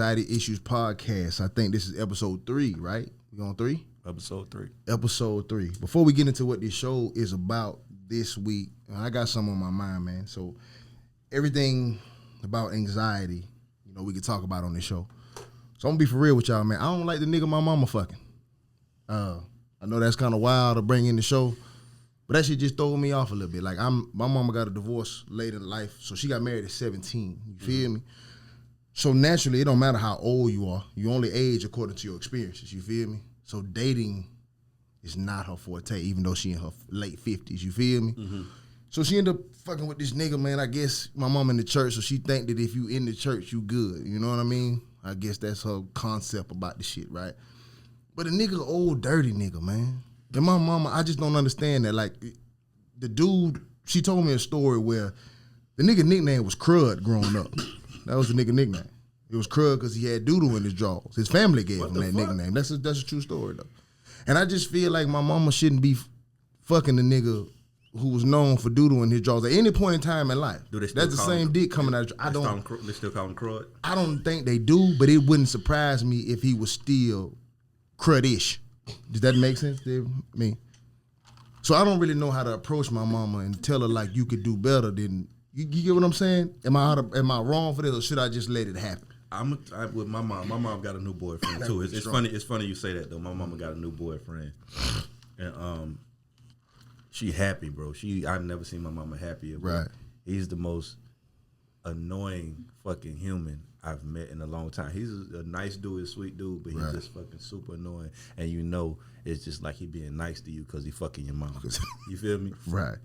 Anxiety Issues Podcast. I think this is episode 3, right? We on 3? Episode 3. Episode 3. Before we get into what this show is about this week, I got something on my mind, man. So everything about anxiety, we can talk about on this show. So I'm gonna be for real with y'all, man. I don't like the nigga my mama fucking. I know that's kind of wild to bring in the show, but that shit just throw me off a little bit. Like my mama got a divorce late in life, so she got married at 17. You feel me? So naturally, it don't matter how old you are. You only age according to your experiences. You feel me? So dating is not her forte, even though she in her late 50s. You feel me? Mm-hmm. So she ended up fucking with this nigga, man. I guess my mom in the church, so she think that if you in the church, you good. You know what I mean? I guess that's her concept about the shit, right? But a nigga, old dirty nigga, man. And my mama, I just don't understand that. Like, the dude, she told me a story where the nigga nickname was Crud growing up. That was the nigga nickname. It was Crud because he had doodle in his drawers. His family gave him that nickname. That's a true story, though. And I just feel like my mama shouldn't be fucking the nigga who was known for doodle in his drawers at any point in time in life. That's the same dick coming out of They still call him Crud? I don't think they do, but it wouldn't surprise me if he was still Crud-ish. Does that make sense to me? So I don't really know how to approach my mama and tell her, like, you could do better than... You get what I'm saying? Am I wrong for this, or should I just let it happen? I'm with my mom. My mom got a new boyfriend too. It's funny. It's funny you say that though. My mama got a new boyfriend, and she happy, bro. I've never seen my mama happier. Right. He's the most annoying fucking human I've met in a long time. He's a nice dude, a sweet dude, but he's just fucking super annoying. And it's just like he being nice to you because he fucking your mama. You feel me? Right.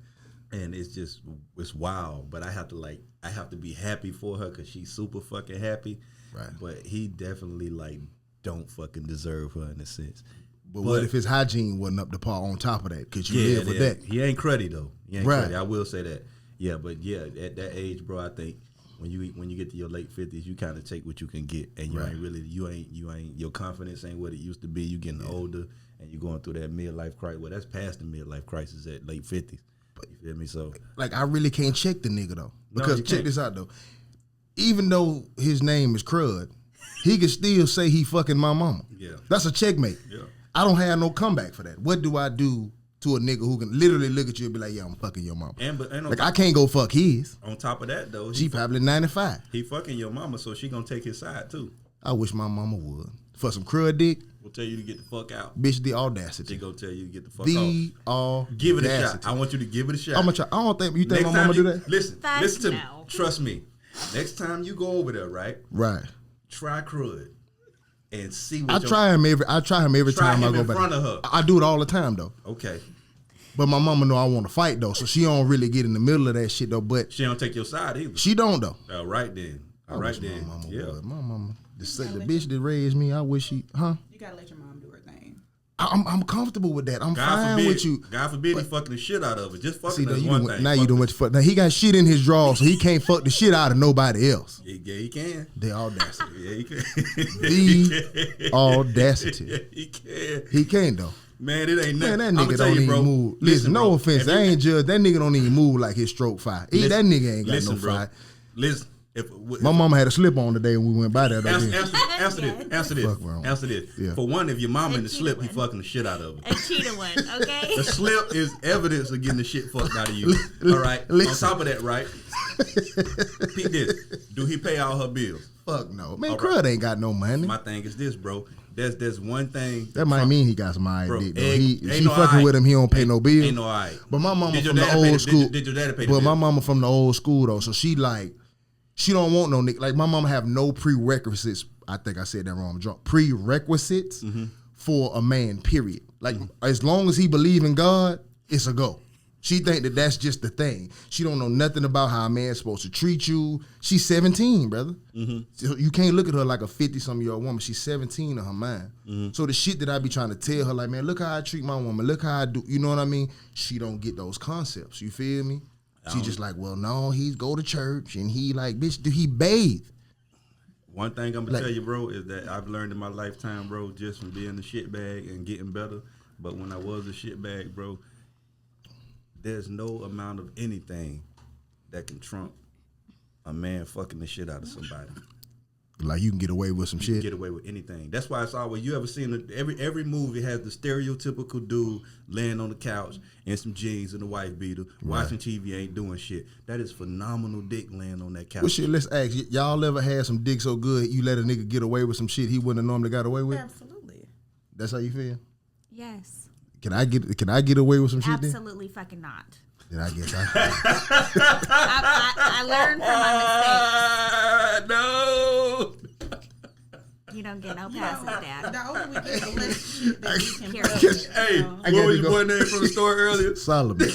And it's wild, but I have to be happy for her because she's super fucking happy. Right. But he definitely don't fucking deserve her in a sense. But what if his hygiene wasn't up to par on top of that? Could you live with that? He ain't cruddy though. He ain't cruddy. I will say that. Yeah, but at that age, bro, I think when you get to your late 50s, you kind of take what you can get, and you ain't your confidence ain't what it used to be. You getting older, and you going through that midlife crisis. Well, that's past the midlife crisis at late 50s. You feel me? So, like, I really can't check the nigga though, because check this out though. Even though his name is Crud, he can still say he fucking my mama. Yeah, that's a checkmate. Yeah, I don't have no comeback for that. What do I do to a nigga who can literally look at you and be like, "Yeah, I'm fucking your mama"? I can't go fuck his. On top of that though, she probably 95. He fucking your mama, so she gonna take his side too. I wish my mama would. For some Crud dick, will tell you to get the fuck out. Bitch, the audacity. She gonna tell you to get the fuck out. Give it a shot. I want you to give it a shot. I'm gonna try. I don't think you think my mama do that. Listen to me. Trust me. Next time you go over there, right? Right. Try Crud and see what I try him every time I go back. In front of her. I do it all the time though. Okay. But my mama know I want to fight though, so she don't really get in the middle of that shit though. But she don't take your side either. She don't though. All right then. All right then. My mama would. My mama, the bitch that raised me, I wish she, You gotta let your mom do her thing. I'm comfortable with that. I'm fine with you. God forbid he fucking the shit out of it. Just fucking is one thing. Now you doing what you fuck. Now he got shit in his drawers, so he can't fuck the shit out of nobody else. Yeah, he can. The audacity. Yeah, he can. The audacity. Yeah, he can. He can though. Man, it ain't nothing. Man, that nigga don't even move. Listen, no offense, I ain't judge. That nigga don't even move like his stroke fire. That nigga ain't got no fire. Listen. My mama had a slip on today when we went by there. Answer this. Yeah. For one, if your mama in the slip, he fucking the shit out of her. A cheetah one, okay? The slip is evidence of getting the shit fucked out of you. All right? On top of that, right? Pete this. Do he pay all her bills? Fuck no. Man, Crud ain't got no money. My thing is this, bro. There's one thing. That might mean he got some dick, though. She fucking with him, he don't pay no bills. Ain't no alright. But my mama from the old school. Did your daddy pay the bills? But my bills? mama from the old school, though, so she don't want no nigga. Like, my mama have no prerequisites. I think I said that wrong. I'm drunk. Prerequisites for a man, period. Like, as long as he believe in God, it's a go. She think that that's just the thing. She don't know nothing about how a man's supposed to treat you. She's 17, brother. So you can't look at her like a 50-something-year-old woman. She's 17 in her mind. So the shit that I be trying to tell her, like, man, look how I treat my woman. Look how I do. You know what I mean? She don't get those concepts. You feel me? She just like, well, no, he go to church and he like, bitch, do he bathe? One thing I'm gonna tell you, bro, is that I've learned in my lifetime, bro, just from being the shitbag and getting better. But when I was a shitbag, bro, there's no amount of anything that can trump a man fucking the shit out of somebody. Like you can get away with some you shit. Can get away with anything. That's why it's always you ever seen every movie has the stereotypical dude laying on the couch in some jeans and a white beater, watching TV, ain't doing shit. That is phenomenal dick laying on that couch. Well, shit, let's ask y'all ever had some dick so good you let a nigga get away with some shit he wouldn't have normally got away with? Absolutely. That's how you feel? Yes. Can I get away with some shit? Absolutely fucking not. Then I guess I learned from my mistakes. No. You don't get no passes, Dad. The older we get, the less shit that we can Careful. put. Hey, what was your boy name from the store earlier? Solomon.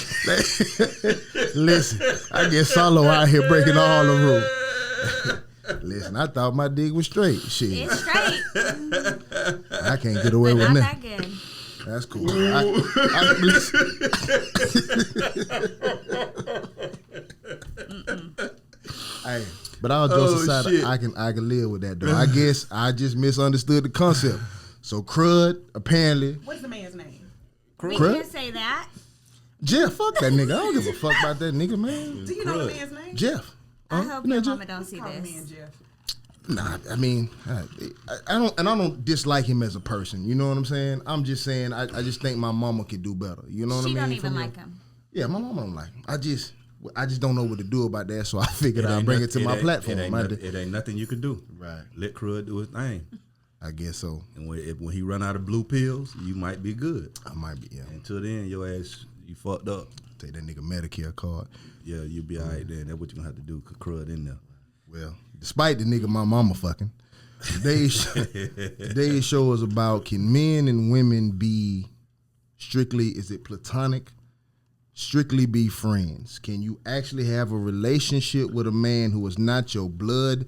Listen, I get Solo out here breaking all the rules. Listen, I thought my dick was straight. Shit, It's straight, I can't get away but with not that. that good. That's cool. Hey, but all jokes aside, shit. I can live with that though. I guess I just misunderstood the concept. So crud, apparently, What's the man's name? We Crud? can't say that. Jeff. Fuck that nigga. I don't give a fuck about that nigga, man. Do you know the man's name? Jeff. I hope You know your Jeff? mama don't see Call me this. and Jeff. Nah, I mean, I don't dislike him as a person. You know what I'm saying? I'm just saying, I just think my mama could do better. You know what I She mean? don't even From like him. Yeah, my mama don't like him. I just don't know what to do about that, so I figured I'll bring it to my platform. It ain't nothing you can do. Right. Let Crud do his thing. I guess so. And when he run out of blue pills, you might be good. I might be, yeah. Until then, your ass, you fucked up. Take that nigga Medicare card. Yeah, you be all right then. That's what you gonna have to do, cause Crud in there. Well, despite the nigga my mama fucking, today's show is about, can men and women be strictly, is it platonic? Strictly be friends? Can you actually have a relationship with a man who is not your blood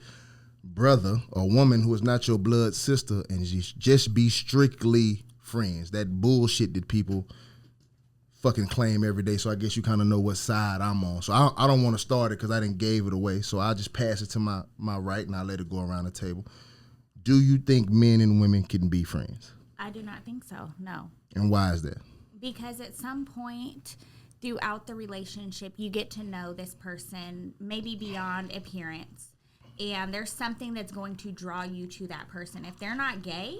brother or woman who is not your blood sister and just be strictly friends? That bullshit that people fucking claim every day. So I guess you kind of know what side I'm on. So I don't want to start it because I didn't gave it away. So I'll just pass it to my right and I'll let it go around the table. Do you think men and women can be friends? I do not think so. No. And why is that? Because at some point throughout the relationship, you get to know this person, maybe beyond appearance. And there's something that's going to draw you to that person. If they're not gay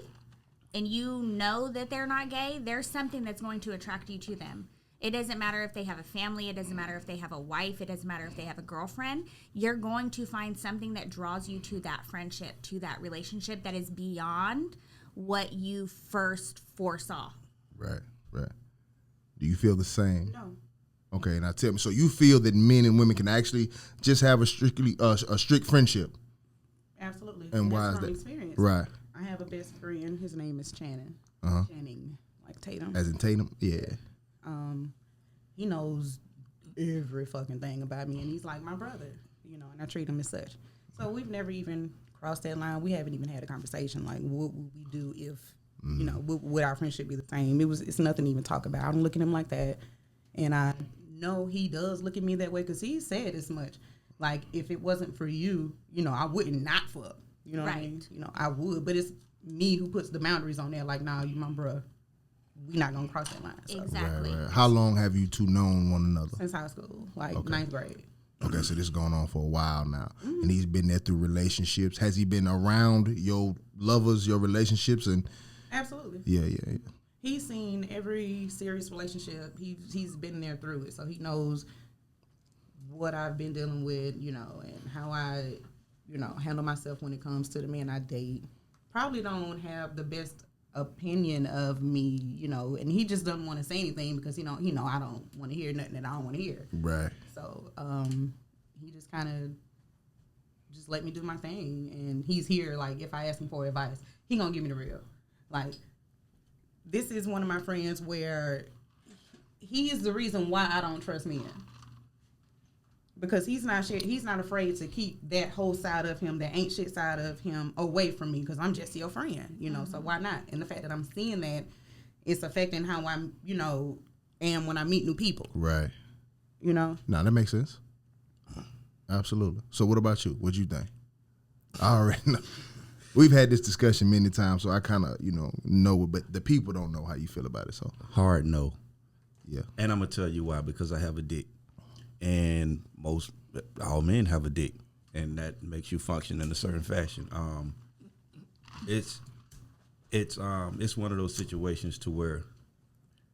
and you know that they're not gay, there's something that's going to attract you to them. It doesn't matter if they have a family. It doesn't matter if they have a wife. It doesn't matter if they have a girlfriend. You're going to find something that draws you to that friendship, to that relationship that is beyond what you first foresaw. Right. Do you feel the same? No. Okay, now tell me. So you feel that men and women can actually just have a strict friendship? Absolutely. And why that's is from that? experience. Right. I have a best friend. His name is Channing. Channing, like Tatum. As in Tatum? Yeah. He knows every fucking thing about me, and he's like my brother, and I treat him as such. So we've never even crossed that line. We haven't even had a conversation like, what would we do if, would our friendship be the same? It's nothing to even talk about. I don't look at him like that, and I know he does look at me that way because he said as much. Like, if it wasn't for you, I wouldn't not fuck. You know what I mean? I would, but it's me who puts the boundaries on there. Like, nah, you my bruh. We not gonna cross that line. So. Exactly. Right. How long have you two known one another? Since high school, like ninth grade. Okay, so this is going on for a while now. And he's been there through relationships. Has he been around your lovers, your relationships? And Absolutely. Yeah. He's seen every serious relationship. He's been there through it, so he knows what I've been dealing with, and how I, handle myself when it comes to the men I date. Probably don't have the best opinion of me, and he just doesn't want to say anything because he know I don't want to hear nothing that I don't want to hear. Right. So he just kind of just let me do my thing, and he's here. Like, if I ask him for advice, he gonna give me the real. Like, this is one of my friends where he is the reason why I don't trust men. Because he's not afraid to keep that whole side of him, that ain't shit side of him, away from me because I'm just your friend, so why not? And the fact that I'm seeing that, it's affecting how I'm, am when I meet new people. Right. No, that makes sense. Absolutely. So what about you? What'd you think? I already know. We've had this discussion many times, so I kind of, know it, but the people don't know how you feel about it, so. Hard no. Yeah. And I'm going to tell you why, because I have a dick. And all men have a dick. and that makes you function in a certain fashion. It's one of those situations to where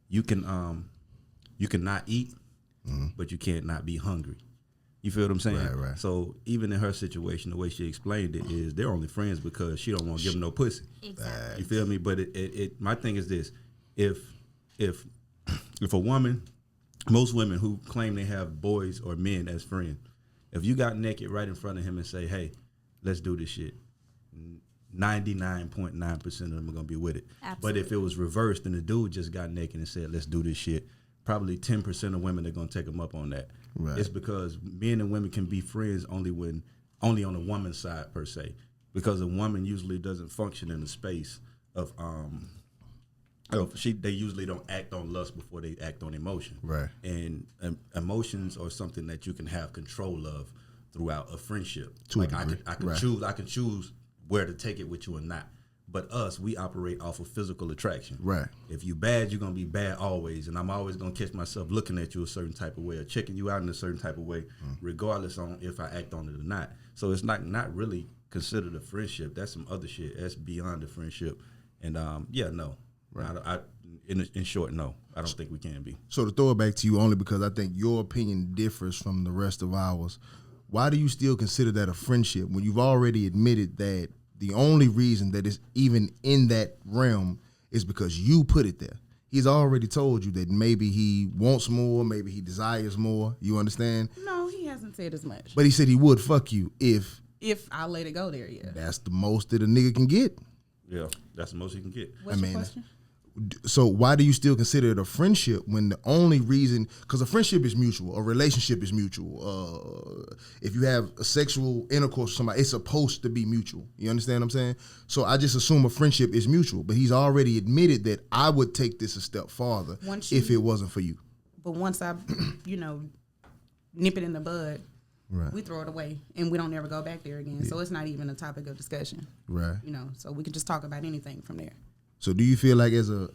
you can not eat, but you can't not be hungry. You feel what I'm saying? Right. So even in her situation, the way she explained it is they're only friends because she don't want to give him no pussy. Exactly. You feel me? But it my thing is this: if a woman, most women who claim they have boys or men as friends, if you got naked right in front of him and say, "Hey, let's do this shit," 99.9% of them are gonna be with it. Absolutely. But if it was reversed and the dude just got naked and said, "Let's do this shit," probably 10% of women are gonna take him up on that. Right. It's because men and women can be friends only on the woman's side per se, because a woman usually doesn't function in the space of they usually don't act on lust before they act on emotion. Right. And emotions are something that you can have control of throughout a friendship. To a like degree. I can Right. choose where to take it with you or not. But we operate off of physical attraction. Right. If you bad, you're gonna be bad always, and I'm always gonna catch myself looking at you a certain type of way or checking you out in a certain type of way, regardless on if I act on it or not. So it's not really considered a friendship. That's some other shit. That's beyond the friendship. And no. Right. In short, no. I don't think we can be. So to throw it back to you only because I think your opinion differs from the rest of ours, why do you still consider that a friendship when you've already admitted that the only reason that it's even in that realm is because you put it there? He's already told you that maybe he wants more, maybe he desires more. You understand? No, he hasn't said as much. But he said he would fuck you if I let it go there, yeah. that's the most that a nigga can get. Yeah, that's the most you can get. What's your question? So why do you still consider it a friendship when the only reason, because a friendship is mutual, a relationship is mutual. If you have a sexual intercourse with somebody, it's supposed to be mutual. You understand what I'm saying? So I just assume a friendship is mutual, but he's already admitted that I would take this a step farther if it wasn't for you. But once I, nip it in the bud, Right. we throw it away and we don't ever go back there again. Yeah. So it's not even a topic of discussion. Right. So we can just talk about anything from there. So do you feel like as a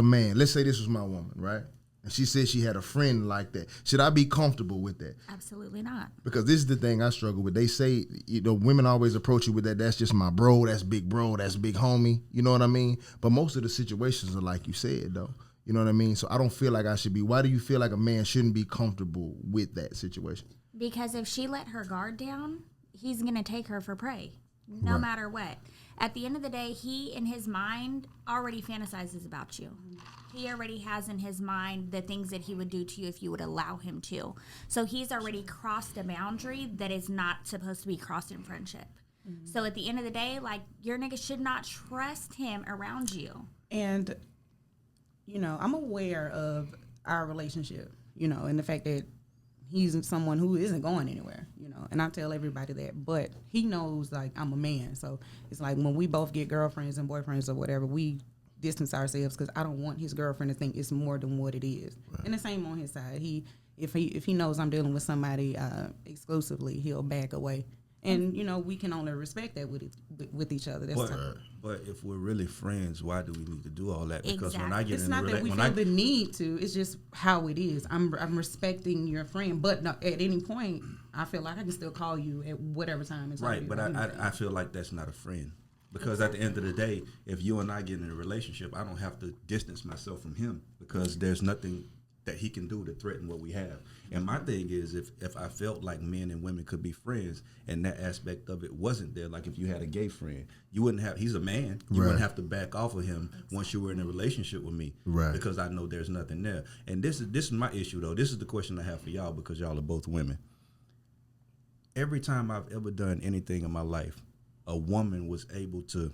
man, let's say this was my woman, right? And she said she had a friend like that. Should I be comfortable with that? Absolutely not. Because this is the thing I struggle with. They say, women always approach you with that. That's just my bro. That's big homie. You know what I mean? But most of the situations are like you said, though. You know what I mean? So I don't feel like I should be. Why do you feel like a man shouldn't be comfortable with that situation? Because if she let her guard down, he's going to take her for prey, no matter what. At the end of the day, he, in his mind, already fantasizes about you. He already has in his mind the things that he would do to you if you would allow him to. So he's already crossed a boundary that is not supposed to be crossed in friendship. Mm-hmm. So at the end of the day, your nigga should not trust him around you. And, I'm aware of our relationship, and the fact that he's someone who isn't going anywhere, and I tell everybody that, but he knows I'm a man. So it's like when we both get girlfriends and boyfriends or whatever, we distance ourselves because I don't want his girlfriend to think it's more than what it is. Right. And the same on his side. If he knows I'm dealing with somebody exclusively, he'll back away. And, we can only respect that with each other. But if we're really friends, why do we need to do all that? Because exactly. when I get it's in not a that we feel the need to. It's just how it is. I'm respecting your friend, but at any point, I feel like I can still call you at whatever time. It's right, but I feel like that's not a friend. Because at the end of the day, if you and I get in a relationship, I don't have to distance myself from him because there's nothing that he can do to threaten what we have. And my thing is, if I felt like men and women could be friends and that aspect of it wasn't there, like if you had a gay friend, you wouldn't have, he's a man, you wouldn't have to back off of him once you were in a relationship with me. Right. Because I know there's nothing there. And this is my issue though. This is the question I have for y'all because y'all are both women. Every time I've ever done anything in my life, a woman was able to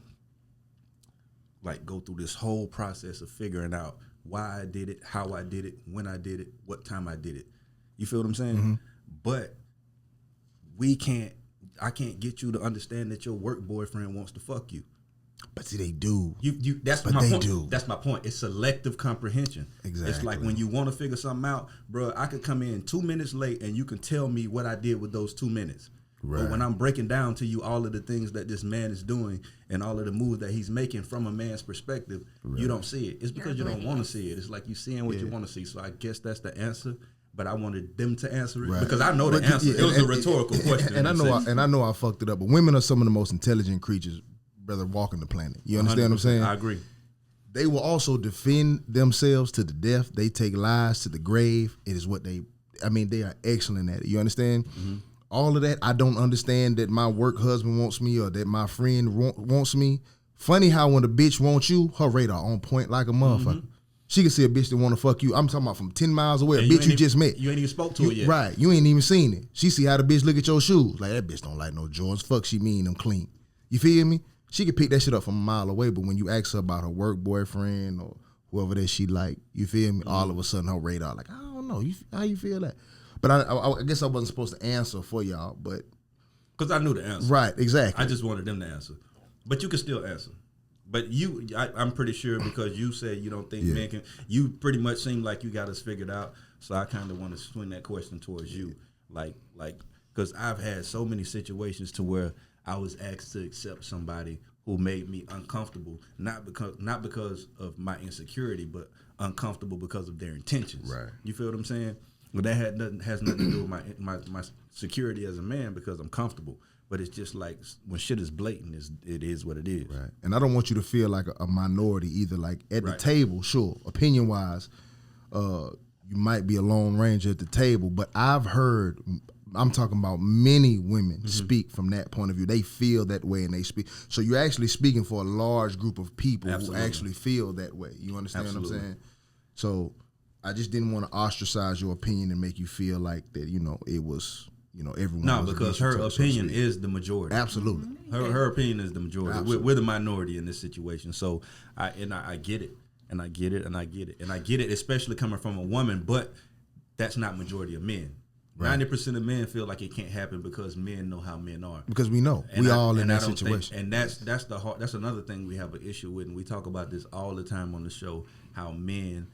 go through this whole process of figuring out why I did it, how I did it, when I did it, what time I did it. You feel what I'm saying? Mm-hmm. But I can't get you to understand that your work boyfriend wants to fuck you. But see, they do. That's my point. That's my point. It's selective comprehension. Exactly. It's like when you want to figure something out, bro, I could come in 2 minutes late and you can tell me what I did with those 2 minutes. Right. But when I'm breaking down to you all of the things that this man is doing and all of the moves that he's making from a man's perspective, you don't see it. It's because you don't want to see it. It's like you seeing what you want to see. So I guess that's the answer. but I wanted them to answer it Right. because I know the answer. It was a rhetorical question. And I know I fucked it up, but women are some of the most intelligent creatures, brother, walking the planet. You understand what I'm saying? I agree. They will also defend themselves to the death. They take lies to the grave. It is what they are excellent at it. You understand? Mm-hmm. All of that, I don't understand that my work husband wants me or that my friend wants me. Funny how when a bitch wants you, her radar on point like a motherfucker. Mm-hmm. She can see a bitch that want to fuck you. I'm talking about from 10 miles away, a bitch you just met. You ain't even spoke to her yet. Right. You ain't even seen it. She see how the bitch look at your shoes. Like, that bitch don't like no Jordans. Fuck, she mean them clean. You feel me? She could pick that shit up from a mile away, but when you ask her about her work boyfriend or whoever that she like, you feel me? Mm-hmm. All of a sudden her radar like, I don't know. How you feel that? But I guess I wasn't supposed to answer for y'all, but. Because I knew the answer. Right, exactly. I just wanted them to answer. But you can still answer. But I'm pretty sure because you said you don't think men can, you pretty much seem like you got us figured out. So I kind of want to swing that question towards you. Like, because I've had so many situations to where I was asked to accept somebody who made me uncomfortable, not because of my insecurity, but uncomfortable because of their intentions. Right. You feel what I'm saying? Well, that has nothing to do with my security as a man because I'm comfortable. But it's just like when shit is blatant, it is what it is. Right. And I don't want you to feel like a minority either. Like at the table, sure, opinion wise, you might be a lone ranger at the table, but I've heard. I'm talking about many women speak from that point of view. They feel that way and they speak. So you're actually speaking for a large group of people who actually feel that way. You understand what I'm saying? So I just didn't want to ostracize your opinion and make you feel like that, it was, everyone. No, because her opinion is the majority. Absolutely. Her opinion is the majority. We're the minority in this situation. So I get it. And I get it. And I get it. And I get it, especially coming from a woman, but that's not majority of men. 90% of men feel like it can't happen because men know how men are. Because we know. We all in that situation. And that's another thing we have an issue with, and we talk about this all the time on the show, how women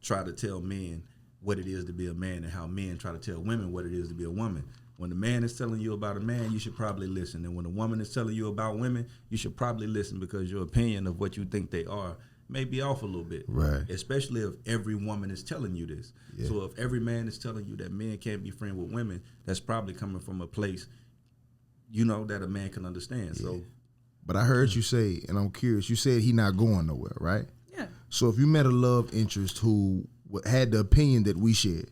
try to tell men what it is to be a man and how men try to tell women what it is to be a woman. When the man is telling you about a man, you should probably listen. And when a woman is telling you about women, you should probably listen because your opinion of what you think they are may be off a little bit. Right. Especially if every woman is telling you this. Yeah. So if every man is telling you that men can't be friends with women, that's probably coming from a place, that a man can understand. Yeah. So, but I heard you say, and I'm curious, you said he not going nowhere, right? Yeah. So if you met a love interest who had the opinion that we shared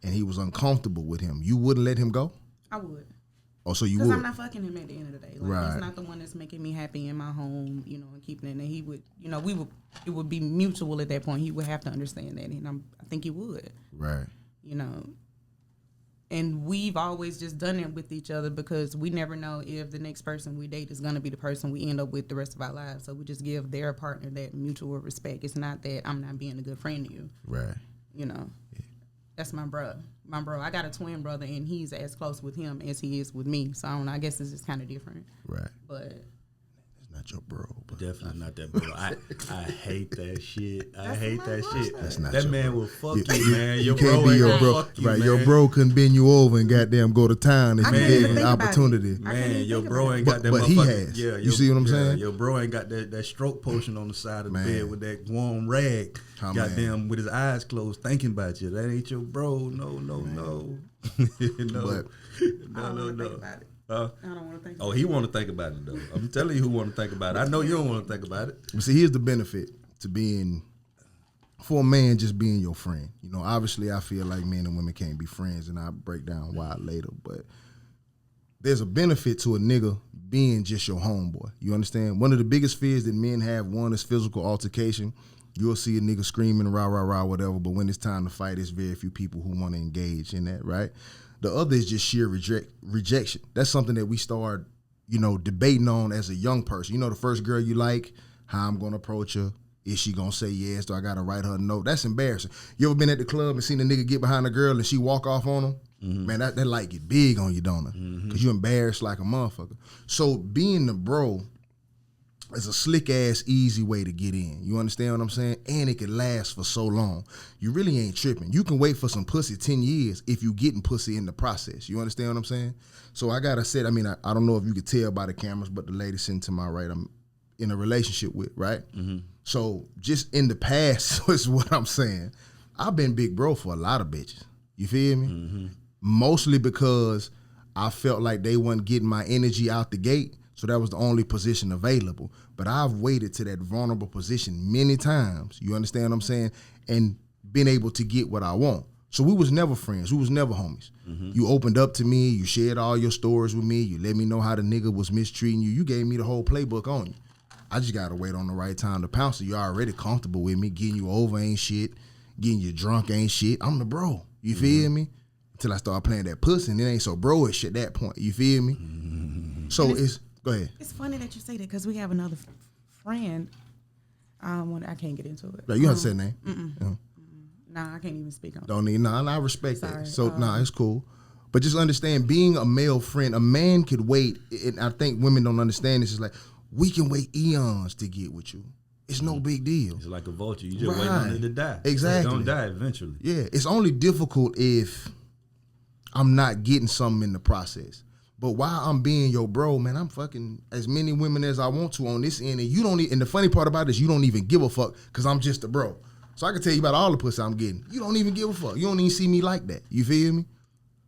and he was uncomfortable with him, you wouldn't let him go? I would. Oh, so you would? Because I'm not fucking him at the end of the day. Like, he's not the one that's making me happy in my home, and keeping it. And he would, it would be mutual at that point. He would have to understand that, and I think he would. Right. And we've always just done it with each other because we never know if the next person we date is going to be the person we end up with the rest of our lives. So we just give their partner that mutual respect. It's not that I'm not being a good friend to you. Right. Yeah. That's my bro. I got a twin brother, and he's as close with him as he is with me. So I guess it's just kind of different. Right. But it's not your bro. But definitely not that bro. I hate that shit. I hate that shit. That's not that man bro. will fuck you, man. Your can't bro be your ain't bro. Fuck you, right. Man. Your bro couldn't bend you over and goddamn go to town if you gave him an opportunity. Man, your bro ain't got that. But he has. Yeah, you see what I'm saying? Your bro ain't got that stroke potion on the side of the bed with that warm rag. Goddamn, with his eyes closed, thinking about you. That ain't your bro. No. No. I don't want to think about it. I don't want to think. Oh, he want to think about it though. I'm telling you, who want to think about it. I know you don't want to think about it. But see, here's the benefit to being for a man just being your friend. Obviously, I feel like men and women can't be friends, and I'll break down why later. But there's a benefit to a nigga being just your homeboy. You understand? One of the biggest fears that men have, one is physical altercation. You'll see a nigga screaming, rah, rah, rah, whatever, but when it's time to fight, it's very few people who want to engage in that, right? The other is just sheer rejection. That's something that we start, debating on as a young person. The first girl you like, how I'm going to approach her. Is she going to say yes? Do I got to write her a note? That's embarrassing. You ever been at the club and seen a nigga get behind a girl and she walk off on him? Mm-hmm. Man, that light get big on you, don't it? Because you embarrassed like a motherfucker. So being the bro is a slick-ass, easy way to get in. You understand what I'm saying? And it can last for so long. You really ain't tripping. You can wait for some pussy 10 years if you getting pussy in the process. You understand what I'm saying? So I got to say, I don't know if you could tell by the cameras, but the lady sitting to my right, I'm in a relationship with, right? Mm-hmm. So just in the past is what I'm saying. I've been big bro for a lot of bitches. You feel me? Mostly because I felt like they wasn't getting my energy out the gate, so that was the only position available. But I've waited to that vulnerable position many times. You understand what I'm saying? And been able to get what I want. So we was never friends. We was never homies. You opened up to me. You shared all your stories with me. You let me know how the nigga was mistreating you. You gave me the whole playbook on you. I just got to wait on the right time to pounce. So you're already comfortable with me. Getting you over ain't shit. Getting you drunk ain't shit. I'm the bro. You feel me? Until I start playing that pussy, and it ain't so bro-ish at that point. You feel me? So it's go ahead. It's funny that you say that because we have another friend. I can't get into it. No, you have to say the name. Nah, I can't even speak on it. Don't need, and I respect Sorry. that. So, it's cool. But just understand, being a male friend, a man could wait, and I think women don't understand this, is like, we can wait eons to get with you. It's no big deal. It's like a vulture. You just wait on it to die. Exactly. It's gonna die eventually. Yeah, it's only difficult if I'm not getting something in the process. But while I'm being your bro, man, I'm fucking as many women as I want to on this end, and you don't. And the funny part about it is you don't even give a fuck because I'm just a bro. So I can tell you about all the pussy I'm getting. You don't even give a fuck. You don't even see me like that. You feel me?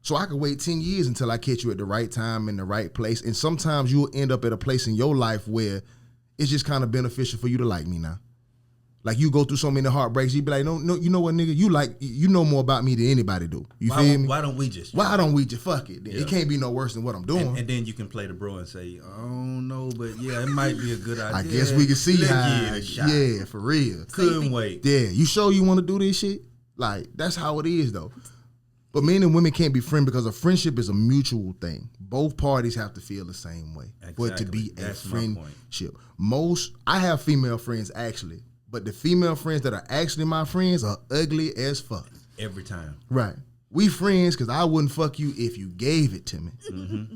So I could wait 10 years until I catch you at the right time in the right place. And sometimes you'll end up at a place in your life where it's just kind of beneficial for you to like me now. Like you go through so many heartbreaks, you be like, no, you know what, nigga, you know more about me than anybody do. You feel me? Why don't we just? Why don't we just fuck it? It can't be no worse than what I'm doing. And then you can play the bro and say, I don't know, but yeah, it might be a good idea. I guess we can see Let's how. give it a shot. Yeah, for real. Couldn't wait. Yeah, you sure you want to do this shit? Like that's how it is though. But men and women can't be friends because a friendship is a mutual thing. Both parties have to feel the same way for it to be a friendship. I have female friends actually. But the female friends that are actually my friends are ugly as fuck. Every time. Right. We friends because I wouldn't fuck you if you gave it to me.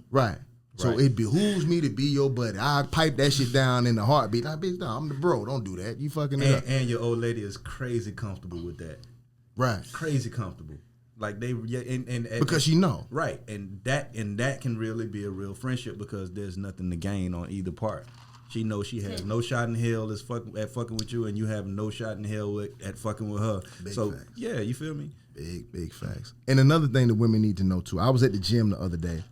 Right. So it behooves me to be your buddy. I pipe that shit down in the heartbeat. Like, bitch, no, I'm the bro. Don't do that. You fucking it up. And your old lady is crazy comfortable with that. Right. Crazy comfortable. Like and because she know. Right. And that can really be a real friendship because there's nothing to gain on either part. She knows she has no shot in hell at fucking with you, and you have no shot in hell at fucking with her. Big so facts. Yeah, you feel me? Big facts. And another thing that women need to know too. I was at the gym the other day,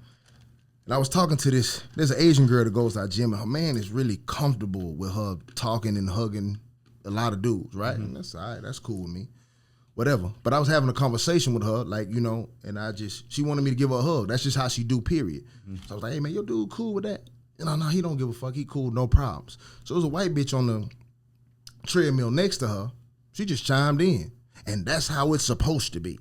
and I was talking to there's an Asian girl that goes to our gym, and her man is really comfortable with her talking and hugging a lot of dudes, right? And that's all right. That's cool with me. Whatever. But I was having a conversation with her, like, you know, and she wanted me to give her a hug. That's just how she do, period. So I was like, hey, man, your dude cool with that? No, he don't give a fuck. He cool, no problems. So there's a white bitch on the treadmill next to her. She just chimed in. And that's how it's supposed to be.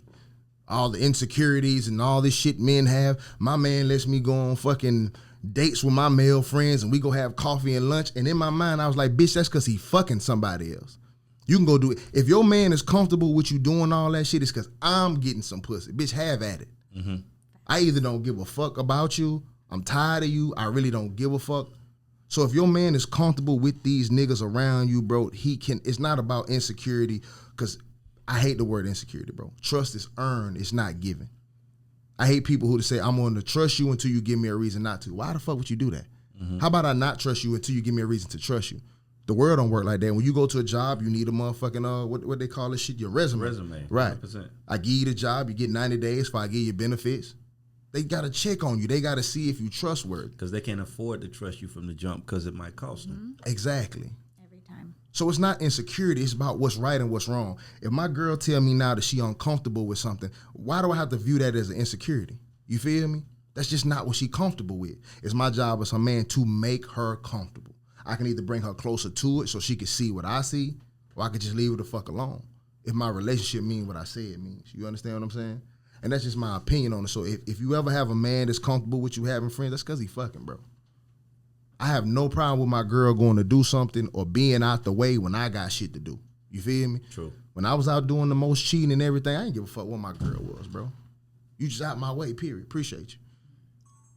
All the insecurities and all this shit men have. My man lets me go on fucking dates with my male friends and we go have coffee and lunch. And in my mind, I was like, bitch, that's because he fucking somebody else. You can go do it. If your man is comfortable with you doing all that shit, it's because I'm getting some pussy. Bitch, have at it. I either don't give a fuck about you, I'm tired of you, I really don't give a fuck. So if your man is comfortable with these niggas around you, bro, it's not about insecurity, because I hate the word insecurity, bro. Trust is earned, it's not given. I hate people who say, I'm going to trust you until you give me a reason not to. Why the fuck would you do that? How about I not trust you until you give me a reason to trust you? The world don't work like that. When you go to a job, you need a motherfucking, what they call this shit, your resume. Right. 100%. I give you the job, you get 90 days if I give you benefits. They got to check on you. They got to see if you trustworthy. Because they can't afford to trust you from the jump because it might cost them. Exactly. Every time. So it's not insecurity. It's about what's right and what's wrong. If my girl tell me now that she uncomfortable with something, why do I have to view that as an insecurity? You feel me? That's just not what she comfortable with. It's my job as her man to make her comfortable. I can either bring her closer to it so she can see what I see, or I can just leave her the fuck alone. If my relationship mean what I say it means. You understand what I'm saying? And that's just my opinion on it. So if you ever have a man that's comfortable with you having friends, that's because he fucking, bro. I have no problem with my girl going to do something or being out the way when I got shit to do. You feel me? True. When I was out doing the most cheating and everything, I didn't give a fuck what my girl was, bro. You just out my way, period. Appreciate you.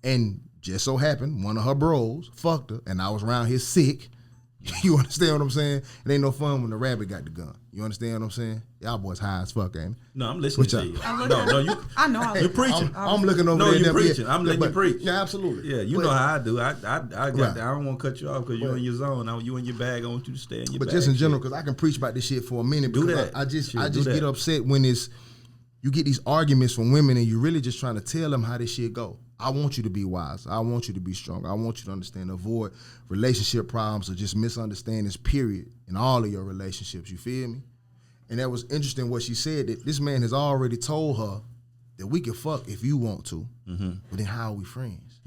And just so happened, one of her bros fucked her, and I was around here sick. You understand what I'm saying? It ain't no fun when the rabbit got the gun. You understand what I'm saying? Y'all boys high as fuck, ain't it? No, I'm listening to you. I know. You're preaching. I'm looking over no, there. you're preaching. I'm letting you preach. Yeah, absolutely. Yeah, you know how I do. I don't want to cut you off because you're in your zone. You in your bag. I want you to stay in your bag. But just in general, because I can preach about this shit for a minute. Do that. I just get upset when you get these arguments from women and you're really just trying to tell them how this shit go. I want you to be wise. I want you to be strong. I want you to understand, avoid relationship problems or just misunderstandings, period, in all of your relationships. You feel me? And that was interesting what she said, that this man has already told her that we can fuck if you want to, but then how are we friends?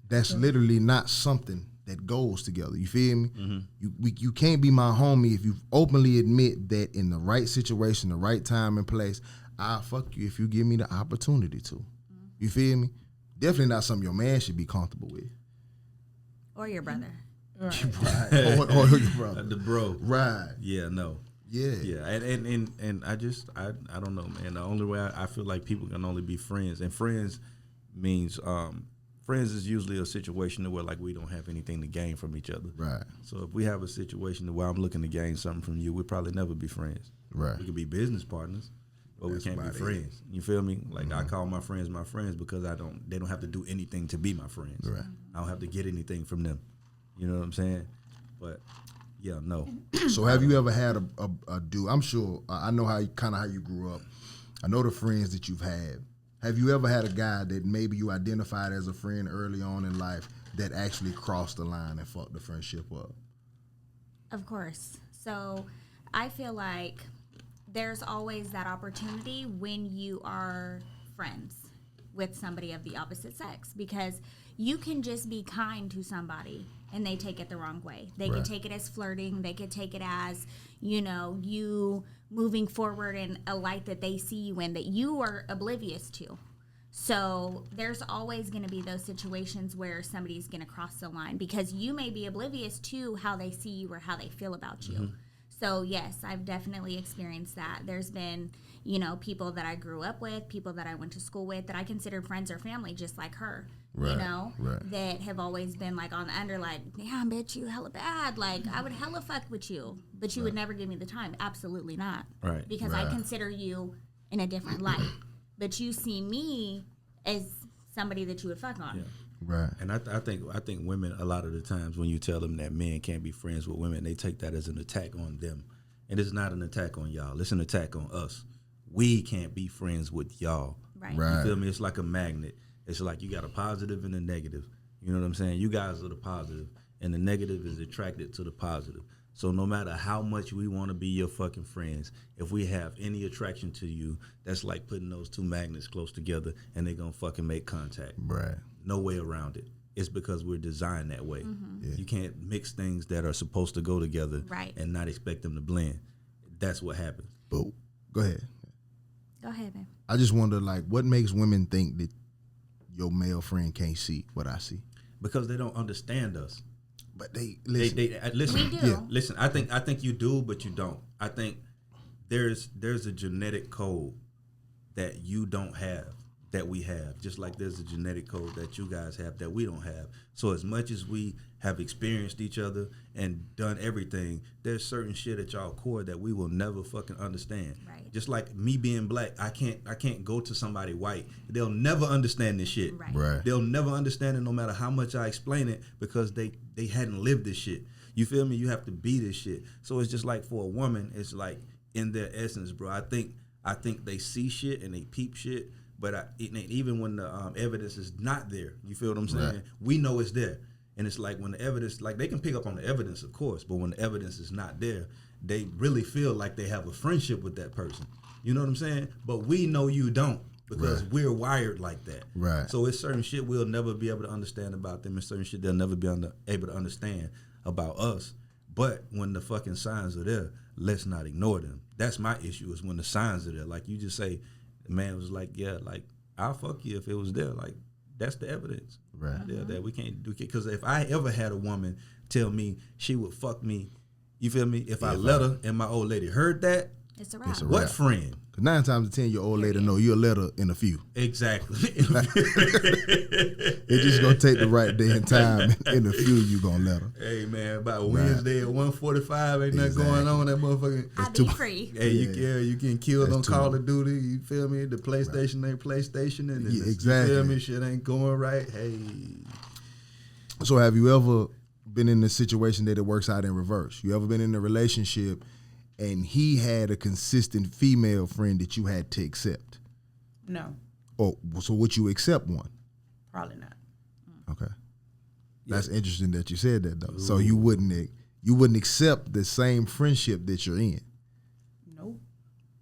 That's literally not something that goes together. You feel me? You can't be my homie if you openly admit that in the right situation, the right time and place, I'll fuck you if you give me the opportunity to. You feel me? Definitely not something your man should be comfortable with. Or your brother. Right. or your brother. The bro. Right. Yeah, no. Yeah. Yeah. And I don't know, man. The only way I feel like people can only be friends. And friends means friends is usually a situation where like we don't have anything to gain from each other. Right. So if we have a situation where I'm looking to gain something from you, we'll probably never be friends. Right. We could be business partners. But we can't be friends. You feel me? Like I call my friends because they don't have to do anything to be my friends. Right. I don't have to get anything from them. You know what I'm saying? But yeah, no. So have you ever had a dude? I'm sure I know how you grew up. I know the friends that you've had. Have you ever had a guy that maybe you identified as a friend early on in life that actually crossed the line and fucked the friendship up? Of course. So I feel like there's always that opportunity when you are friends with somebody of the opposite sex, because you can just be kind to somebody and they take it the wrong way. They could take it as flirting. They could take it as, you moving forward in a light that they see you in that you are oblivious to. So there's always going to be those situations where somebody's going to cross the line because you may be oblivious to how they see you or how they feel about you. So, yes, I've definitely experienced that. There's been, people that I grew up with, people that I went to school with that I considered friends or family just like her, that have always been like on the under like, damn, bitch, you hella bad. Like, I would hella fuck with you, but you would never give me the time. Absolutely not. Right. Because I consider you in a different light. But you see me as somebody that you would fuck on. Yeah. Right. And I think women, a lot of the times when you tell them that men can't be friends with women, they take that as an attack on them. And it's not an attack on y'all. It's an attack on us. We can't be friends with y'all. Right. You feel me? It's like a magnet. It's like you got a positive and a negative. You know what I'm saying? You guys are the positive, and the negative is attracted to the positive. So no matter how much we want to be your fucking friends, if we have any attraction to you, that's like putting those two magnets close together and they're going to fucking make contact. Right. No way around it. It's because we're designed that way. Yeah. You can't mix things that are supposed to go together and not expect them to blend. That's what happens. But go ahead. Go ahead, babe. I just wonder, what makes women think that your male friend can't see what I see? Because they don't understand us. But they listen. They listen. We do. Yeah. Listen, I think you do, but you don't. I think there's a genetic code that you don't have that we have, just like there's a genetic code that you guys have that we don't have. So as much as we have experienced each other and done everything, there's certain shit at y'all core that we will never fucking understand. Right. Just like me being black, I can't go to somebody white. They'll never understand this shit. Right. They'll never understand it no matter how much I explain it because they hadn't lived this shit. You feel me? You have to be this shit. So it's just like for a woman, it's like in their essence, bro. I think they see shit and they peep shit. But even when the evidence is not there, you feel what I'm saying? Right. We know it's there. And it's like when the evidence, like they can pick up on the evidence, of course, but when the evidence is not there, they really feel like they have a friendship with that person. You know what I'm saying? But we know you don't because we're wired like that. Right. So it's certain shit we'll never be able to understand about them and certain shit they'll never be able to understand about us. But when the fucking signs are there, let's not ignore them. That's my issue is when the signs are there. Like you just say, the man was like, yeah, like, I'll fuck you if it was there. Like, that's the evidence. Right. Yeah, that we can't do it. Because if I ever had a woman tell me she would fuck me, you feel me? If I let her and my old lady heard that, It's a wrap. It's a What wrap. friend? Cause 9 times out of 10, your old lady know you'll let her in a few. Exactly. It just gonna take the right day and time. In a few, you gonna let her. Hey man, about Wednesday at 1:45, ain't nothing going on. That motherfucking. I'll be free. Hey, you getting killed That's on too Call much. of Duty. You feel me? The PlayStation ain't PlayStation, and Yeah, you exactly. feel me? Shit ain't going right. Hey, So have you ever been in a situation that it works out in reverse? You ever been in a relationship and he had a consistent female friend that you had to accept? No, Or so would you accept one? probably not. Okay. That's interesting that you said that though. So you wouldn't accept the same friendship that you're in. Nope.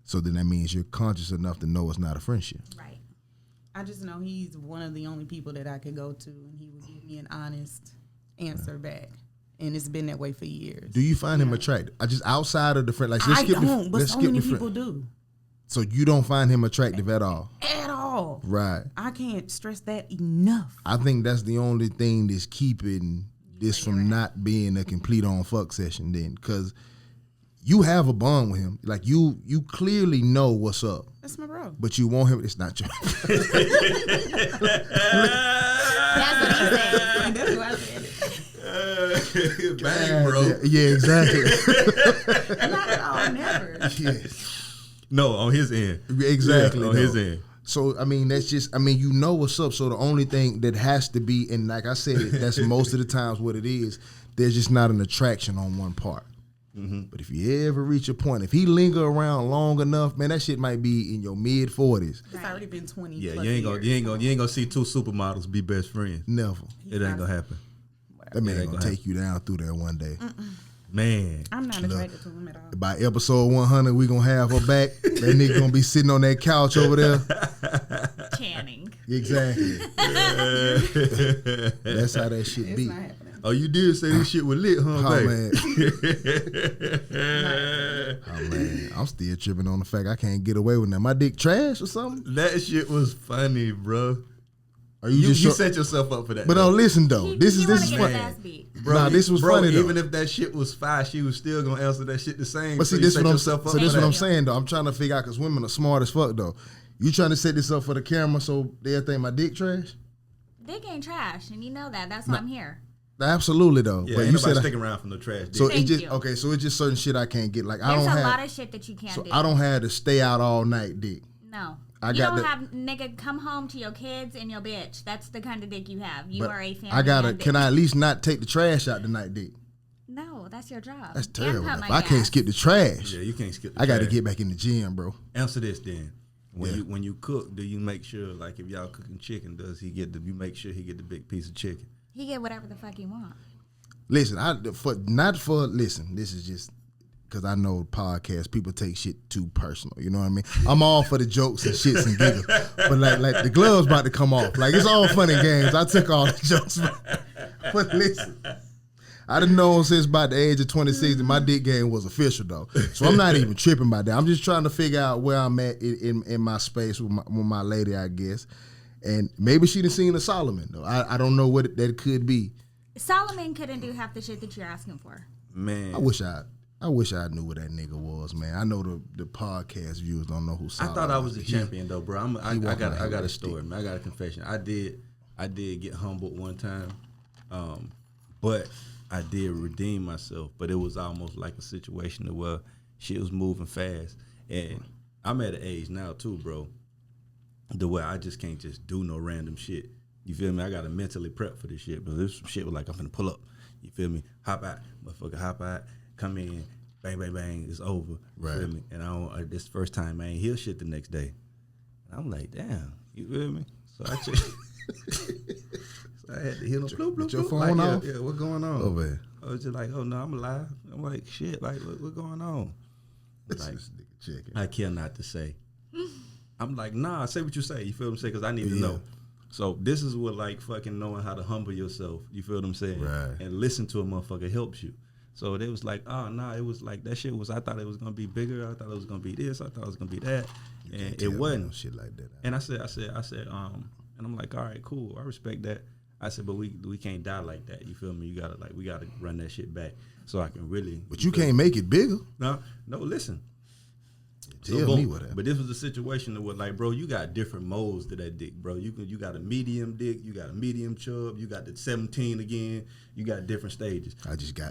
So then that means you're conscious enough to know it's not a friendship. Right. I just know he's one of the only people that I could go to, and he would give me an honest answer back. And it's been that way for years. Do you find him attractive? I just outside of the friend, like I don't, but so many people do. So you don't find him attractive at all, At all. right? I can't stress that enough. I think that's the only thing that's keeping this from not being a complete on fuck session. Then, because you have a bond with him, like you clearly know what's up, That's my bro. but you want him. It's not your. That's what he said. That's why I said it. bang, bro. Yeah, exactly. Not at all, never. Yes, No, on his end. exactly. Yeah, on though. his end. So I mean, that's just. I mean, you know what's up. So the only thing that has to be, and like I said, that's most of the times what it is. There's just not an attraction on one part. Mm-hmm. But if you ever reach a point, if he linger around long enough, man, that shit might be in your mid 40s. It's already been 20 Yeah, plus you ain't years. gonna see two supermodels be best friends. Never. It ain't gonna happen. That man It ain't gonna gonna take you down through there one day. Man. I'm not attracted to him at all. By episode 100, we gonna have her back. That nigga gonna be sitting on that couch over there. Channing. Exactly. That's how that shit It's be. not happening. Oh, you did say this shit was lit, huh, Oh baby? man. Oh man. I'm still tripping on the fact I can't get away with that. My dick trash or something? That shit was funny, bro. Or You just set yourself up for that. But though. listen though, He this is wanna get his funny. ass beat. Nah, this was funny though. Even if that shit was fire, she was still gonna answer that shit the same. But see, you this set what I'm yourself up so for this that. what I'm saying though. I'm trying to figure out because women are smart as fuck though. You trying to set this up for the camera so they'll think my dick trash? Dick ain't trash, and you know that. That's why I'm here. Absolutely though. Yeah, but ain't you nobody said sticking around from no trash. so dick. it Thank just you. okay. So it's just certain shit I can't get. Like I There's don't a have. lot of shit that you can't So do. I don't have to stay out all night dick. No. I You got don't the- have nigga come home to your kids and your bitch. That's the kind of dick you have. You But are a family. I gotta. man Can dick. I at least not take the trash out tonight dick? No, that's your job. That's And terrible. pump If my I can't gas. skip the trash, Yeah, you can't skip. The I got to trash. get back in the gym, bro. Answer this then. Yeah. When you cook, do you make sure like if y'all cooking chicken, does he get the? You make sure he get the big piece of chicken. He get whatever the fuck he want. Listen, listen. This is just because I know podcasts people take shit too personal. You know what I mean? I'm all for the jokes and shits and giggles, but like the gloves about to come off. Like it's all fun and games. I took all the jokes, but listen. I done known since about the age of 26 that my dick game was official though. So I'm not even tripping about that. I'm just trying to figure out where I'm at in my space with my lady, I guess. And maybe she done seen a Solomon though. I don't know what that could be. Solomon couldn't do half the shit that you're asking for. Man, I wish I knew what that nigga was, man. I know the podcast viewers don't know who I Solomon thought I was a is. champion though, bro. I walking got around a with a story, stick. man. I got a confession. I did get humbled one time, but I did redeem myself. But it was almost like a situation where shit was moving fast, and I'm at an age now too, bro, the way I just can't just do no random shit. You feel me? I gotta mentally prep for this shit. But this shit was like I'm finna pull up. You feel me? Hop out, motherfucker. Hop out. Come in. Bang, bang, bang. It's over. You Right. feel me? And I don't. This first time I ain't hear shit the next day. And I'm like, damn. You feel me? So I checked. So I had to hit him. Bloop, bloop, With your bloop. phone Like, off? Yeah, what's going on? Over there. I was just like, oh no, I'm alive. I'm like, shit. Like, what's going on? This Like, is nigga chicken. I care not to say. I'm like, nah, say what you say. You feel what I'm saying? Because I need to know. So this is what like fucking knowing how to humble yourself. You feel what I'm saying? Right. And listen to a motherfucker helps you. So it was like, oh nah, it was like that shit was. I thought it was gonna be bigger. I thought it was gonna be this. I thought it was gonna be that, and it wasn't. Shit like that. And I said, and I'm like, all right, cool. I respect that. I said, but we can't die like that. You feel me? We gotta run that shit back so I can really. But you can't make it bigger. No, listen. Tell me what happened. But this was a situation that was like, bro, you got different molds to that dick, bro. You got a medium dick, you got a medium chub, you got the 17 again, you got different stages.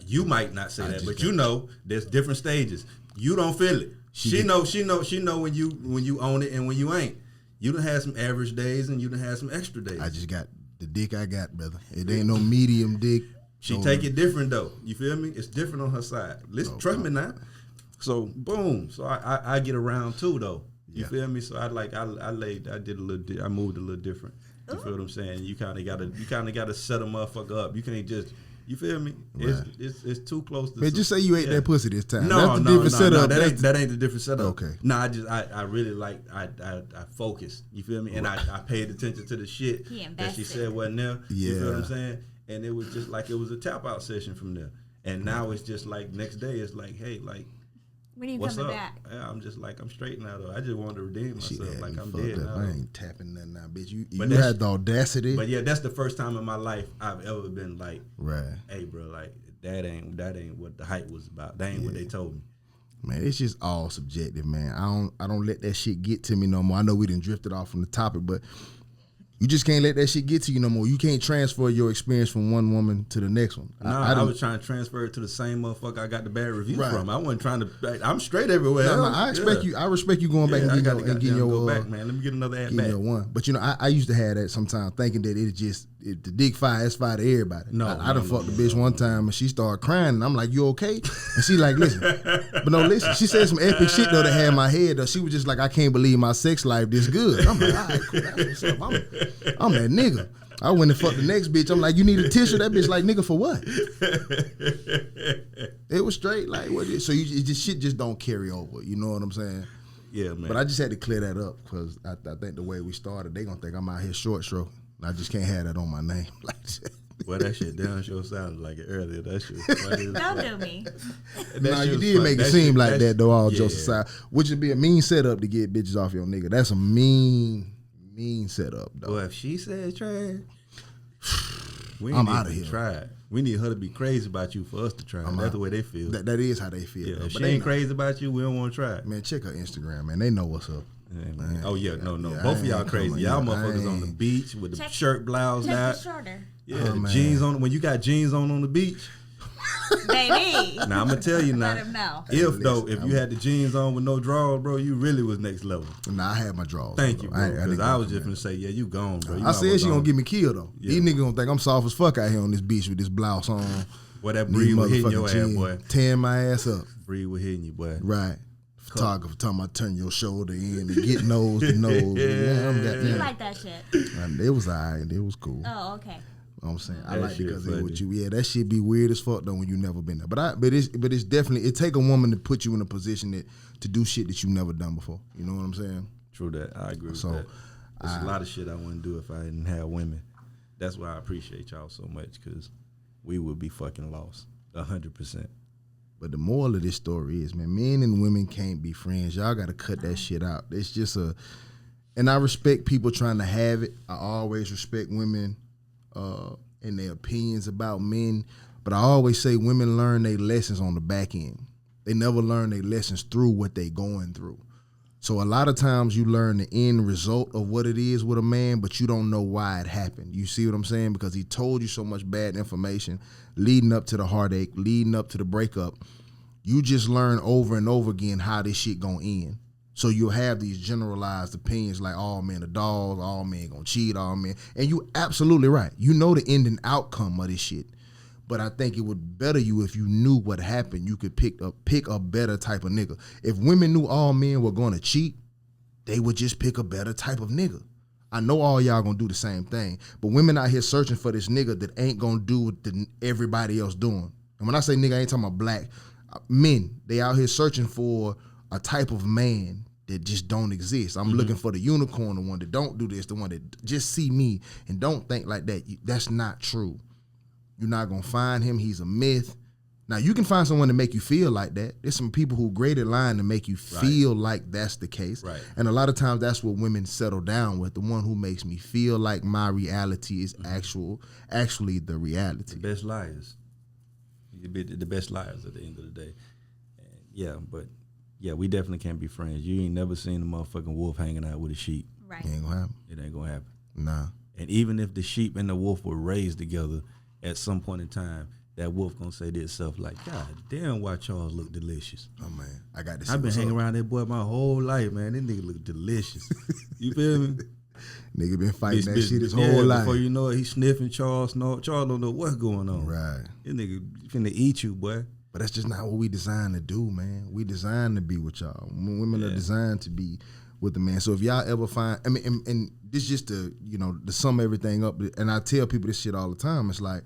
You might not say that, but you know there's different stages. You don't feel it. She know when you own it and when you ain't. You done had some average days and you done had some extra days. I just got the dick I got, brother. It ain't no medium dick. She take it different though. You feel me? It's different on her side. Listen, trust me now. So boom. So I get around too though. You feel me? So I moved a little different. You feel what I'm saying? You kind of gotta set a motherfucker up. You can't just. You feel me? Right. It's too close to. Man, just say you ate that pussy this time. No, that's the different setup. That ain't the different setup. Okay. No, I really like I focused. You feel me? And I paid attention to the shit that she said wasn't there. Yeah. You feel what I'm saying? And it was just like it was a tap out session from there. And now it's just like next day it's like, hey, like, when are you what's coming up? back? Yeah, I'm just like, I'm straight now though. I just wanted to redeem myself. Like I'm dead up. now. I ain't tapping nothing now, bitch. You had the audacity. But yeah, that's the first time in my life I've ever been like, right. Hey, bro, like that ain't what the hype was about. That ain't what they told me. Man, it's just all subjective, man. I don't let that shit get to me no more. I know we done drifted off from the topic, but you just can't let that shit get to you no more. You can't transfer your experience from one woman to the next one. No, I was trying to transfer it to the same motherfucker I got the bad review from. I wasn't trying to. I'm straight everywhere. No, I respect you. I respect you going back and getting your go back, man. Let me get another ad back. One. But you know, I used to have that sometimes, thinking that the dick fire is fire to everybody. No, I done fucked the bitch one time and she started crying and I'm like, you okay? And she like, listen, but no, listen. She said some epic shit though that had my head though. She was just like, I can't believe my sex life this good. I'm like, all right, cool. That's what's up. I'm that nigga. I went and fucked the next bitch. I'm like, you need a tissue? That bitch like, nigga, for what? It was straight like, what? So shit just don't carry over. You know what I'm saying? Yeah, man. But I just had to clear that up because I think the way we started, they gonna think I'm out here short stroke. I just can't have that on my name. Well, that shit down show sounded like it earlier. That shit was funny. Don't do me. Nah, you did make it seem like that though, all jokes aside. Which would be a mean setup to get bitches off your nigga. That's a mean setup, though. Well, if she said trash, I'm out of here. Try it. We need her to be crazy about you for us to try it. That's the way they feel. That is how they feel. Yeah, if she ain't crazy about you, we don't want to try it. Man, check her Instagram, man. They know what's up. Yeah, man. Oh, yeah, no. Yeah, both of y'all crazy. Y'all motherfuckers on the beach with the shirt blouse out. Shorter. Yeah, the jeans on. When you got jeans on the beach. Baby. Now, I'm going to tell you now. Let him know. If you had the jeans on with no drawers, bro, you really was next level. Nah, I had my drawers. Thank you, bro. Because I was just going to say, yeah, you gone, bro. I said she going to get me killed, though. Yeah. These niggas going to think I'm soft as fuck out here on this beach with this blouse on. Boy, that breed was hitting your ass, boy. Tearing my ass up. Breed was hitting you, boy. Right. Photographer talking about turn your shoulder in and get nose to nose. You like that shit? It was all right. It was cool. Oh, okay. I'm saying I like it because it was you. Yeah, that shit be weird as fuck though when you never been there. But it's definitely it take a woman to put you in a position to do shit that you never done before. You know what I'm saying? True that. I agree with that. There's a lot of shit I wouldn't do if I didn't have women. That's why I appreciate y'all so much because we would be fucking lost 100%. But the moral of this story is, man, men and women can't be friends. Y'all got to cut that shit out. It's just and I respect people trying to have it. I always respect women and their opinions about men. But I always say women learn their lessons on the back end. They never learn their lessons through what they going through. So a lot of times you learn the end result of what it is with a man, but you don't know why it happened. You see what I'm saying? Because he told you so much bad information leading up to the heartache, leading up to the breakup. You just learn over and over again how this shit gonna end. So you'll have these generalized opinions like all men are dogs, all men gonna cheat, all men. And you absolutely right. You know the ending outcome of this shit. But I think it would better you if you knew what happened. You could pick a better type of nigga. If women knew all men were gonna cheat, they would just pick a better type of nigga. I know all y'all gonna do the same thing, but women out here searching for this nigga that ain't gonna do what everybody else doing. And when I say nigga, I ain't talking about black men. They out here searching for a type of man that just don't exist. I'm looking for the unicorn, the one that don't do this, the one that just see me and don't think like that. That's not true. You're not gonna find him. He's a myth. Now you can find someone to make you feel like that. There's some people who graded line to make you feel like that's the case. Right. And a lot of times that's what women settle down with. The one who makes me feel like my reality is actually the reality. The best liars. You be the best liars at the end of the day. And yeah, we definitely can't be friends. You ain't never seen a motherfucking wolf hanging out with a sheep. Right. It ain't gonna happen. It ain't gonna happen. Nah. And even if the sheep and the wolf were raised together, at some point in time, that wolf gonna say to itself like, God damn, why Charles look delicious. Oh man, I got this. I've been hanging around that boy my whole life, man. This nigga look delicious. You feel me? Nigga been fighting that shit his whole life. Before you know it, he sniffing Charles. No, Charles don't know what's going on. Right. This nigga finna eat you, boy. But that's just not what we designed to do, man. We designed to be with y'all. Women are designed to be with the man. So if y'all ever find, I mean, and this just to, to sum everything up, and I tell people this shit all the time, it's like,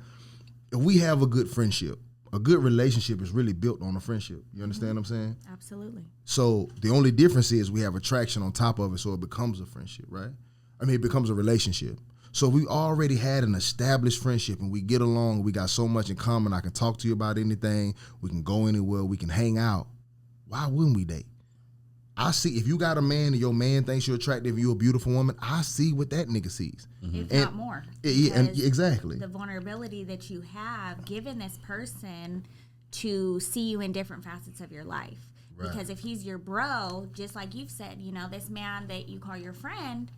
if we have a good friendship, a good relationship is really built on a friendship. You understand what I'm saying? Absolutely. So the only difference is we have attraction on top of it, so it becomes a friendship, right? I mean, it becomes a relationship. So we already had an established friendship and we get along, we got so much in common, I can talk to you about anything, we can go anywhere, we can hang out. Why wouldn't we date? I see, if you got a man and your man thinks you're attractive and you're a beautiful woman, I see what that nigga sees. If not more. Exactly. The vulnerability that you have given this person to see you in different facets of your life. Right. Because if he's your bro, just like you've said, this man that you call your friend,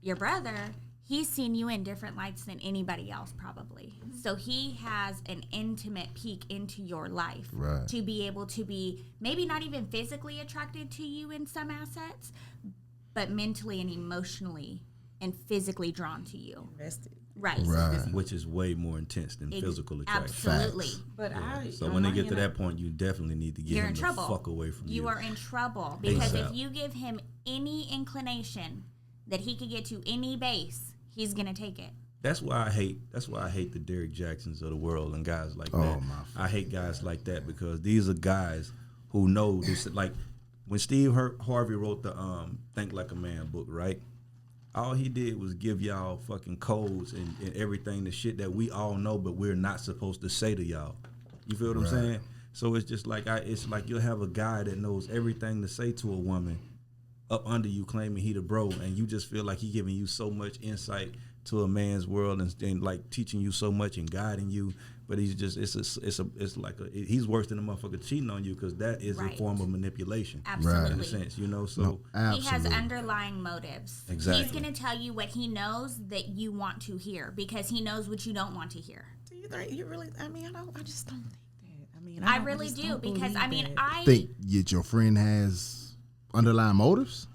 your brother, he's seen you in different lights than anybody else probably. So he has an intimate peek into your life to be able to be maybe not even physically attracted to you in some assets, but mentally and emotionally and physically drawn to you. Invested. Right. Which is way more intense than physical attraction. Absolutely. But so when they get to that point, you definitely need to get him the fuck away from you. You are in trouble because if you give him any inclination that he could get to any base, he's gonna take it. That's why I hate the Derrick Jacksons of the world and guys like that. I hate guys like that because these are guys who know this. Like when Steve Harvey wrote the Think Like a Man book, right? All he did was give y'all fucking codes and everything, the shit that we all know, but we're not supposed to say to y'all. You feel what I'm saying? So it's just like it's like you'll have a guy that knows everything to say to a woman up under you, claiming he the bro, and you just feel like he giving you so much insight to a man's world and like teaching you so much and guiding you. But he's just he's worse than a motherfucker cheating on you because that is a form of manipulation. Absolutely. In a sense, So he has underlying motives. Exactly. He's gonna tell you what he knows that you want to hear because he knows what you don't want to hear. Do you think you really? I mean, I just don't think that. I mean, I really do because I think your friend has underlying motives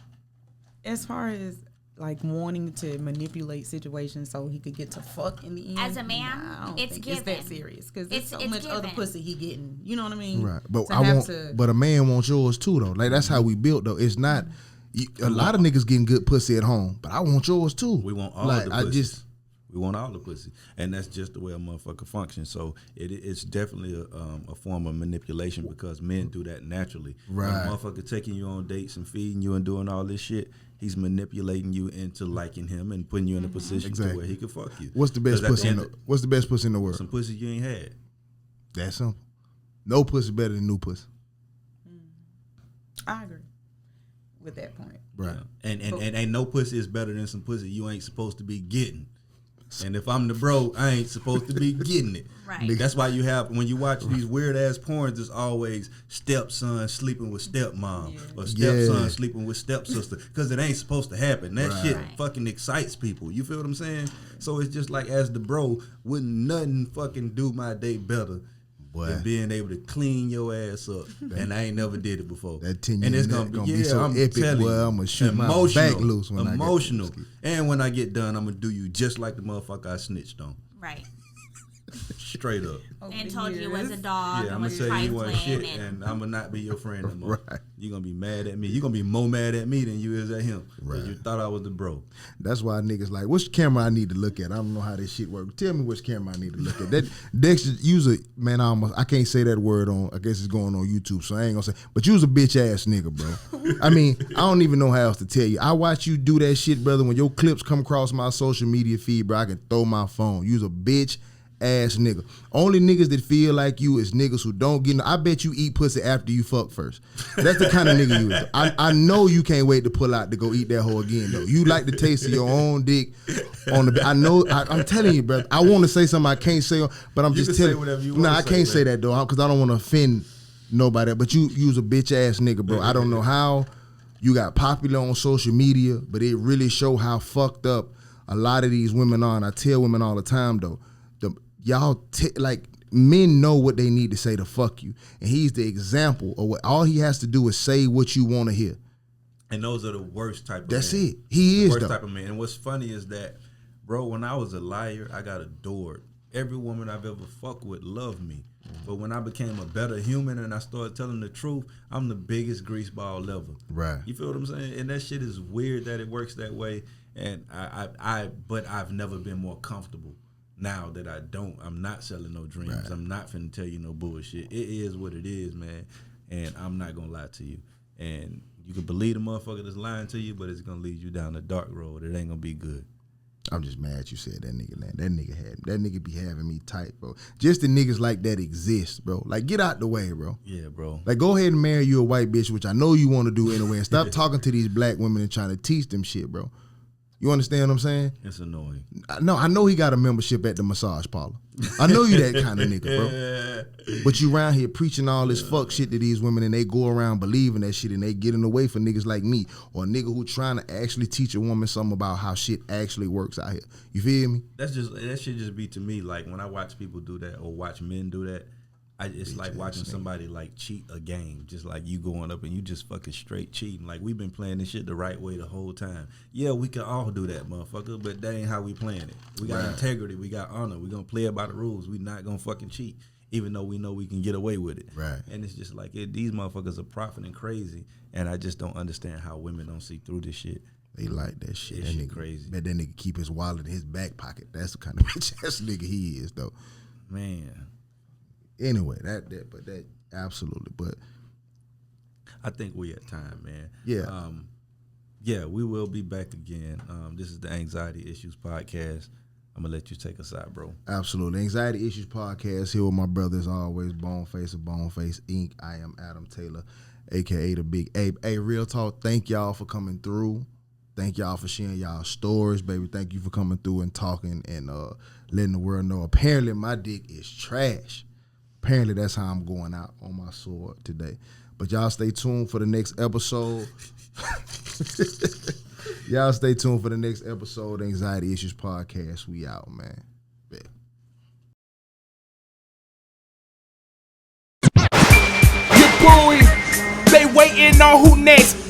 as far as like wanting to manipulate situations so he could get to fuck in the end. As a man, I don't it's think given. It's that serious because there's so much given. other pussy he getting. You know what I mean? Right. But but a man wants yours too though. Like that's how we built though. It's not a lot of niggas getting good pussy at home, but I want yours too. We want all the pussy. We want all the pussy, and that's just the way a motherfucker functions. So it's definitely a form of manipulation because men do that naturally. Right. When a motherfucker taking you on dates and feeding you and doing all this shit, he's manipulating you into liking him and putting you in a position to where he can fuck you. What's the best pussy? What's the best pussy in the world? Some pussy you ain't had. That's simple. No pussy better than new pussy. I agree with that point. Right. Yeah. And no pussy is better than some pussy you ain't supposed to be getting. And if I'm the bro, I ain't supposed to be getting it. Right. That's why you have, when you watch these weird ass porns, there's always stepson sleeping with stepmom or stepson sleeping with stepsister because it ain't supposed to happen. That shit fucking excites people. You feel what I'm saying? So it's just like, as the bro, wouldn't nothing fucking do my day better than being able to clean your ass up. And I ain't never did it before. That 10 years and it's gonna be so I'm epic. Well, I'm gonna shoot my back loose when I get and when I get done, I'm gonna do you just like the motherfucker I snitched on. Right. Straight up. And told you was a dog. Yeah, I'm gonna tell you wasn't shit, and I'm gonna not be your friend no more. Right. You're gonna be mad at me. You're gonna be more mad at me than you is at him. Right. You thought I was the bro. That's why niggas like, which camera I need to look at? I don't know how this shit works. Tell me which camera I need to look at. That Dexter, man, I can't say that word on, I guess it's going on YouTube, so I ain't gonna say, but you was a bitch ass nigga, bro. I mean, I don't even know how else to tell you. I watch you do that shit, brother. When your clips come across my social media feed, bro, I can throw my phone. You was a bitch ass nigga. Only niggas that feel like you is niggas who don't get. I bet you eat pussy after you fuck first. That's the kind of nigga you is. I know you can't wait to pull out to go eat that hoe again though. You like the taste of your own dick on the. I know. I'm telling you, brother. I want to say something I can't say, but I'm just telling. Say whatever you no, want I can't say that though, because I don't want to offend nobody. But you was a bitch ass nigga, bro. I don't know how you got popular on social media, but it really show how fucked up a lot of these women are. And I tell women all the time though, like men know what they need to say to fuck you, and he's the example of what all he has to do is say what you want to hear. And those are the worst type of That's men. it. He is the worst though. type of man. And what's funny is that, bro, when I was a liar, I got adored. Every woman I've ever fucked with loved me. But when I became a better human and I started telling the truth, I'm the biggest greaseball ever. Right. You feel what I'm saying? And that shit is weird that it works that way. And but I've never been more comfortable. Now that I'm not selling no dreams. Right. I'm not finna tell you no bullshit. It is what it is, man. And I'm not gonna lie to you. And you can believe the motherfucker that's lying to you, but it's gonna lead you down the dark road. It ain't gonna be good. I'm just mad you said that nigga, man. That nigga be having me tight, bro. Just the niggas like that exist, bro. Like, get out the way, bro. Yeah, bro. Like, go ahead and marry you a white bitch, which I know you want to do anyway, and stop talking to these black women and trying to teach them shit, bro. You understand what I'm saying? It's annoying. I know he got a membership at the massage parlor. I know you that kind of nigga, bro. But you around here preaching all this fuck shit to these women, and they go around believing that shit, and they getting away for niggas like me, or a nigga who trying to actually teach a woman something about how shit actually works out here. You feel me? That should just be to me, like when I watch people do that or watch men do that, it's like watching somebody like cheat a game, just like you going up and you just fucking straight cheating. Like, we've been playing this shit the right way the whole time. Yeah, we can all do that, motherfucker, but that ain't how we playing it. We got integrity, we got honor, we gonna play it by the rules. We not gonna fucking cheat, even though we know we can get away with it. Right. And it's just like these motherfuckers are profiting crazy, and I just don't understand how women don't see through this shit. They like that shit. That shit crazy. Bet that nigga keep his wallet in his back pocket. That's the kind of bitch ass nigga he is, though. Man. Anyway, that absolutely. But I think we at time, man. Yeah. Yeah, we will be back again. This is the Anxiety Issues Podcast. I'm gonna let you take us out, bro. Absolutely. Anxiety Issues Podcast here with my brothers always, Boneface of Boneface Inc. I am Adam Taylor, aka the Big Ape. Hey, real talk, thank y'all for coming through. Thank y'all for sharing y'all stories, baby. Thank you for coming through and talking and letting the world know. Apparently my dick is trash. Apparently that's how I'm going out on my sword today. But y'all stay tuned for the next episode. Y'all stay tuned for the next episode of Anxiety Issues Podcast. We out, man. Yeah. You're booing. They waiting on who next.